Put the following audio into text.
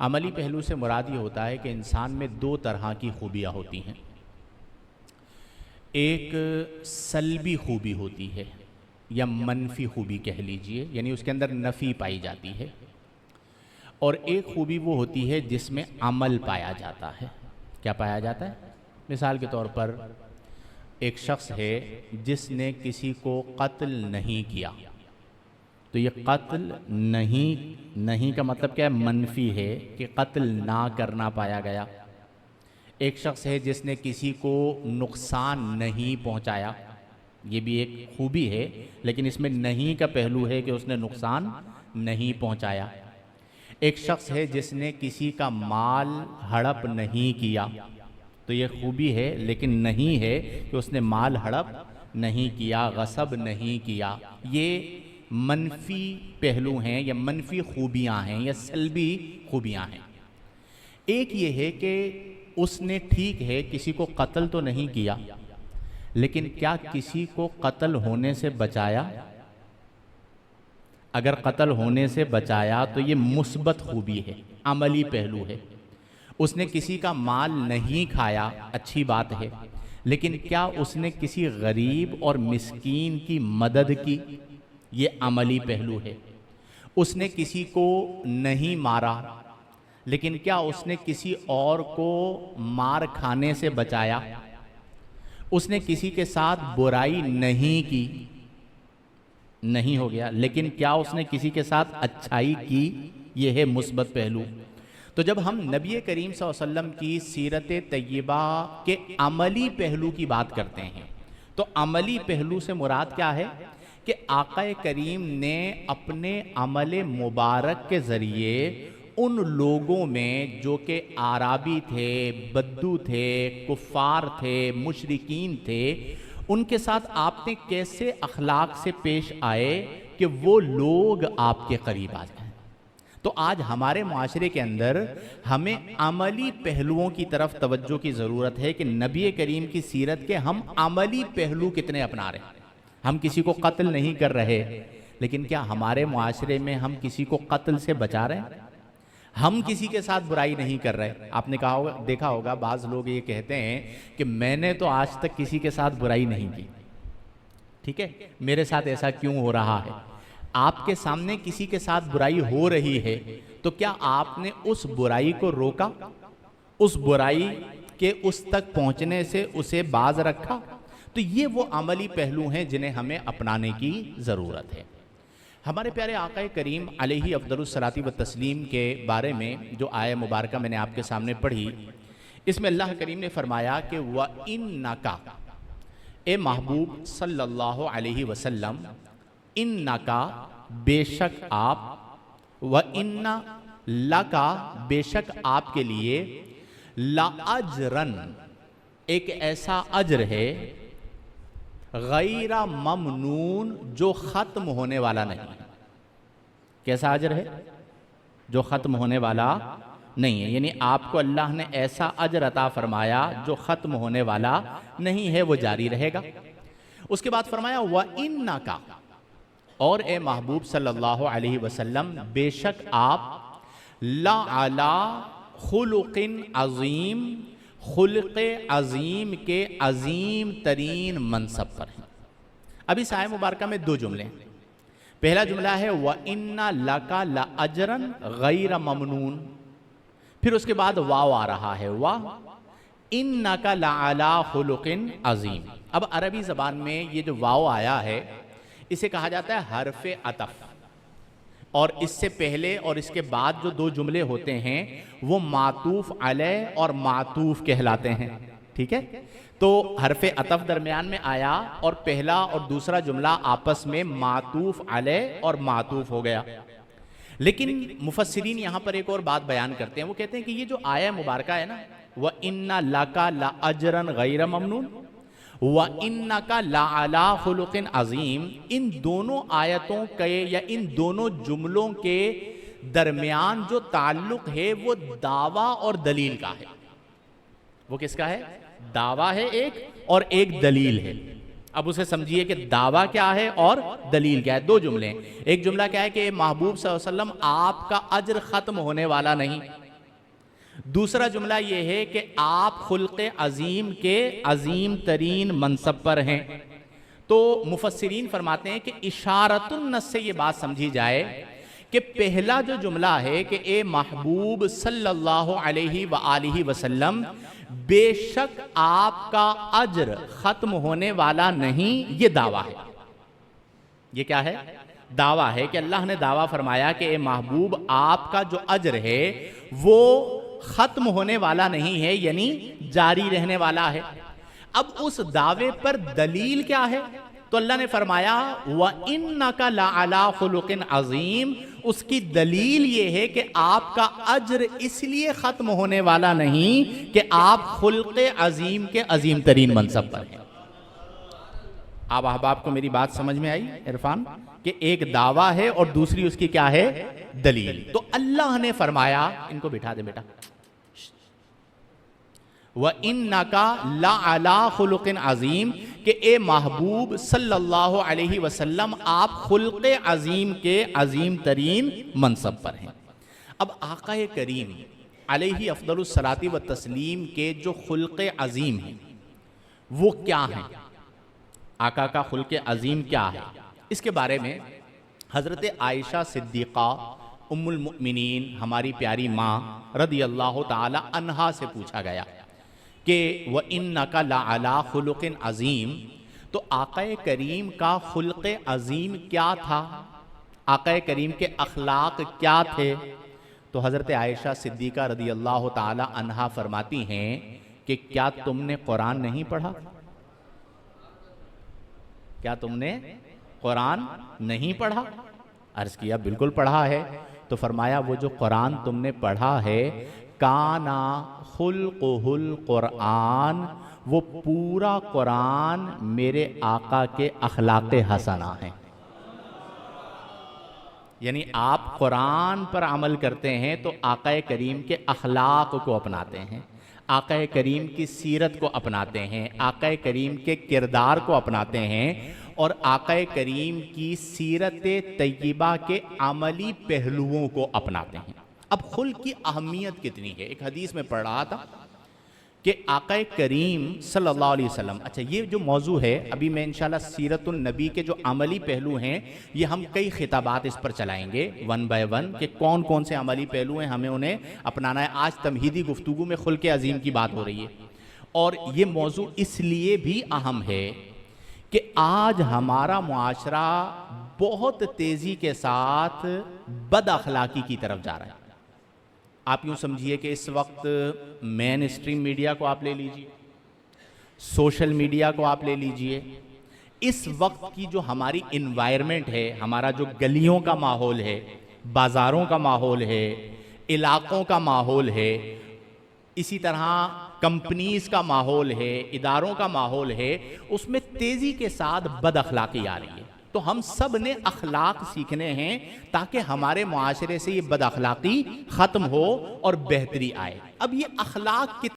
عملی پہلو سے مراد یہ ہوتا ہے کہ انسان میں دو طرح کی خوبیاں ہوتی ہیں. ایک سلبی خوبی ہوتی ہے یا منفی خوبی کہہ لیجئے، یعنی اس کے اندر نفی پائی جاتی ہے، اور ایک خوبی وہ ہوتی ہے جس میں عمل پایا جاتا ہے. کیا پایا جاتا ہے؟ مثال کے طور پر ایک شخص ہے جس نے کسی کو قتل نہیں کیا، تو یہ قتل نہیں کا مطلب کیا ہے؟ منفی ہے کہ قتل نہ کرنا پایا گیا. ایک شخص ہے جس نے کسی کو نقصان نہیں پہنچایا، یہ بھی ایک خوبی ہے، لیکن اس میں نہیں کا پہلو ہے کہ اس نے نقصان نہیں پہنچایا. ایک شخص ہے جس نے کسی کا مال ہڑپ نہیں کیا، تو یہ خوبی ہے، لیکن نہیں ہے کہ اس نے مال ہڑپ نہیں کیا، غصب نہیں کیا. یہ منفی پہلو ہیں یا منفی خوبیاں ہیں یا سلبی خوبیاں ہیں. ایک یہ ہے کہ اس نے ٹھیک ہے کسی کو قتل تو نہیں کیا، لیکن کیا کسی کو قتل ہونے سے بچایا؟ اگر قتل ہونے سے بچایا تو یہ مثبت خوبی ہے، عملی پہلو ہے. اس نے کسی کا مال نہیں کھایا، اچھی بات ہے، لیکن کیا اس نے کسی غریب اور مسکین کی مدد کی؟ یہ عملی پہلو ہے. اس نے کسی کو نہیں مارا، لیکن کیا اس نے کسی اور کو مار کھانے سے بچایا؟ اس نے کسی کے ساتھ برائی نہیں کی، نہیں ہو گیا، لیکن کیا اس نے کسی کے ساتھ اچھائی کی؟ یہ ہے مثبت پہلو. تو جب ہم نبی کریم صلی اللہ علیہ وسلم کی سیرت طیبہ کے عملی پہلو کی بات کرتے ہیں تو عملی پہلو سے مراد کیا ہے؟ کہ آقا کریم نے اپنے عمل مبارک کے ذریعے ان لوگوں میں جو کہ اعرابی تھے، بدو تھے، کفار تھے، مشرکین تھے، ان کے ساتھ آپ نے کیسے اخلاق سے پیش آئے کہ وہ لوگ آپ کے قریب آ جائیں. تو آج ہمارے معاشرے کے اندر ہمیں عملی پہلوؤں کی طرف توجہ کی ضرورت ہے کہ نبی کریم کی سیرت کے ہم عملی پہلو کتنے اپنا رہے ہیں. ہم کسی کو قتل نہیں کر رہے، لیکن کیا ہمارے معاشرے میں ہم کسی کو قتل سے بچا رہے ہیں؟ ہم کسی کے ساتھ برائی نہیں کر رہے. آپ نے کہا ہوگا، دیکھا ہوگا، بعض لوگ یہ کہتے ہیں کہ میں نے تو آج تک کسی کے ساتھ برائی نہیں کی، ٹھیک ہے، میرے ساتھ ایسا کیوں ہو رہا ہے؟ آپ کے سامنے کسی کے ساتھ برائی ہو رہی ہے تو کیا آپ نے اس برائی کو روکا؟ اس برائی کے اس تک پہنچنے سے اسے باز رکھا؟ تو یہ وہ عملی پہلو ہیں جنہیں ہمیں اپنانے کی ضرورت ہے. ہمارے پیارے آقا کریم علیہ افضل الصلاۃ والتسلیم کے بارے میں جو آیہ مبارکہ میں نے آپ کے سامنے پڑھی، اس میں اللہ کریم نے فرمایا کہ وَإِنَّكَ، اے محبوب صلی اللہ علیہ وسلم، اِنَّكَ، بے شک آپ، وَإِنَّ لَكَ، بے شک آپ کے لیے، لَأَجْرًا، ایک ایسا اجر ہے، غیر ممنون، جو ختم ہونے والا نہیں. کیسا اجر ہے؟ جو ختم ہونے والا نہیں ہے، یعنی آپ کو اللہ نے ایسا اجر عطا فرمایا جو ختم ہونے والا نہیں ہے، وہ جاری رہے گا. اس کے بعد فرمایا وَإِنَّكَ، اور اے محبوب صلی اللہ علیہ وسلم، بے شک آپ، لَعَلَىٰ خُلُقٍ عظیم، خلق عظیم کے عظیم ترین منصب پر ہیں. اب اس آیہ مبارکہ میں دو جملے ہیں. پہلا جملہ ہے وَإِنَّ لَكَ لَأَجْرًا غَيْرَ مَمْنُونَ، پھر اس کے بعد واو آ رہا ہے، وَإِنَّكَ لَعَلَىٰ خُلُقٍ عظیم. اب عربی زبان میں یہ جو واو آیا ہے اسے کہا جاتا ہے حرف عطف، اور اس سے پہلے اور اس کے بعد جو دو جملے ہوتے ہیں وہ معطوف علیہ اور معطوف کہلاتے ہیں. ٹھیک ہے، تو حرف عطف درمیان میں آیا اور پہلا اور دوسرا جملہ آپس میں معطوف علیہ اور معطوف ہو گیا. لیکن مفسرین یہاں پر ایک اور بات بیان کرتے ہیں، وہ کہتے ہیں کہ یہ جو آیہ مبارکہ ہے نا، وَإِنَّ لَكَ لَأَجْرًا غَيْرَ مَمْنُونَ، وَإِنَّكَ لَعَلَىٰ خُلُقٍ عظیم، ان دونوں آیتوں کے یا ان دونوں جملوں کے درمیان جو تعلق ہے وہ دعویٰ اور دلیل کا ہے. وہ کس کا ہے؟ دعویٰ ہے ایک، اور ایک دلیل ہے. اب اسے سمجھیے کہ دعویٰ کیا ہے اور دلیل کیا ہے. دو جملے ہیں. ایک جملہ کیا ہے کہ محبوب صلی اللہ علیہ وسلم آپ کا اجر ختم ہونے والا نہیں. دوسرا جملہ یہ ہے کہ آپ خلق عظیم کے عظیم ترین منصب پر ہیں۔ تو مفسرین فرماتے ہیں کہ اشارۃ النص سے یہ بات سمجھی جائے کہ پہلا جو جملہ ہے کہ اے محبوب صلی اللہ علیہ وآلہ وسلم، بے شک آپ کا اجر ختم ہونے والا نہیں، یہ دعویٰ ہے۔ یہ کیا ہے؟ دعویٰ ہے کہ اللہ نے دعویٰ فرمایا کہ اے محبوب آپ کا جو اجر ہے وہ ختم ہونے والا نہیں ہے، یعنی جاری رہنے والا ہے۔ اب اس دعوے پر دلیل کیا ہے؟ تو اللہ نے فرمایا وَإِنَّكَ لَعَلَىٰ خُلُقٍ عَظِيمٍ، اس کی دلیل یہ ہے کہ آپ کا اجر اس لیے ختم ہونے والا نہیں کہ آپ خلق عظیم کے عظیم ترین منصب پر ہیں۔ آپ احباب کو میری بات سمجھ میں آئی عرفان؟ کہ ایک دعویٰ ہے اور دوسری اس کی کیا ہے؟ دلیل۔ تو اللہ نے فرمایا، ان کو بٹھا دے بیٹا، وَإِنَّكَ لَعَلَىٰ خُلُقٍ عَظِيمٍ، کہ اے محبوب صلی اللہ علیہ وسلم آپ خلق عظیم کے عظیم ترین منصب پر ہیں۔ اب آقا کریم علیہ افضل الصلاۃ والتسلیم کے جو خلق عظیم ہیں وہ کیا ہیں؟ آقا کا خلق عظیم کیا ہے؟ اس کے بارے میں حضرت عائشہ صدیقہ ام المؤمنین ہماری پیاری ماں رضی اللہ تعالی عنہا سے پوچھا گیا کہ وَإِنَّكَ لَعَلَىٰ خُلُقٍ عَظِيمٍ، تو آقا کریم کا خلق عظیم کیا تھا؟ آقا کریم کے اخلاق کیا تھے؟ تو حضرت عائشہ صدیقہ رضی اللہ تعالی عنہا فرماتی ہیں کہ کیا تم نے قرآن نہیں پڑھا؟ کیا تم نے قرآن نہیں پڑھا؟ عرض کیا بالکل پڑھا ہے۔ تو فرمایا وہ جو قرآن تم نے پڑھا ہے کانا خلقہ القرآن، وہ پورا قرآن میرے آقا کے اخلاق حسنہ ہیں۔ یعنی آپ قرآن پر عمل کرتے ہیں تو آقا کریم کے اخلاق کو اپناتے ہیں، آقا کریم کی سیرت کو اپناتے ہیں، آقا کریم کے کردار کو اپناتے ہیں، اور آقا کریم کی سیرت طیبہ کے عملی پہلوؤں کو اپناتے ہیں۔ اب خلق کی اہمیت کتنی ہے؟ ایک حدیث میں پڑھ رہا تھا کہ آقا کریم صلی اللہ علیہ وسلم، اچھا یہ جو موضوع ہے ابھی میں انشاءاللہ سیرت النبی کے جو عملی پہلو ہیں یہ ہم کئی خطابات اس پر چلائیں گے ون بائی ون کہ کون کون سے عملی پہلو ہیں، ہمیں انہیں اپنانا ہے۔ آج تمہیدی گفتگو میں خلق عظیم کی بات ہو رہی ہے، اور یہ موضوع اس لیے بھی اہم ہے کہ آج ہمارا معاشرہ بہت تیزی کے ساتھ بد اخلاقی کی طرف جا رہا ہے۔ آپ یوں سمجھیے کہ اس وقت مین اسٹریم میڈیا کو آپ لے لیجئے، سوشل میڈیا کو آپ لے لیجئے، اس وقت کی جو ہماری انوائرمنٹ ہے، ہمارا جو گلیوں کا ماحول ہے، بازاروں کا ماحول ہے، علاقوں کا ماحول ہے، اسی طرح کمپنیز کا ماحول ہے، اداروں کا ماحول ہے، اس میں تیزی کے ساتھ بد اخلاقی آ رہی ہے۔ تو ہم سب نے اخلاق سیکھنے ہیں تاکہ ہمارے معاشرے سے یہ بد اخلاقی ختم ہو اور بہتری آئے۔ اب یہ اخلاق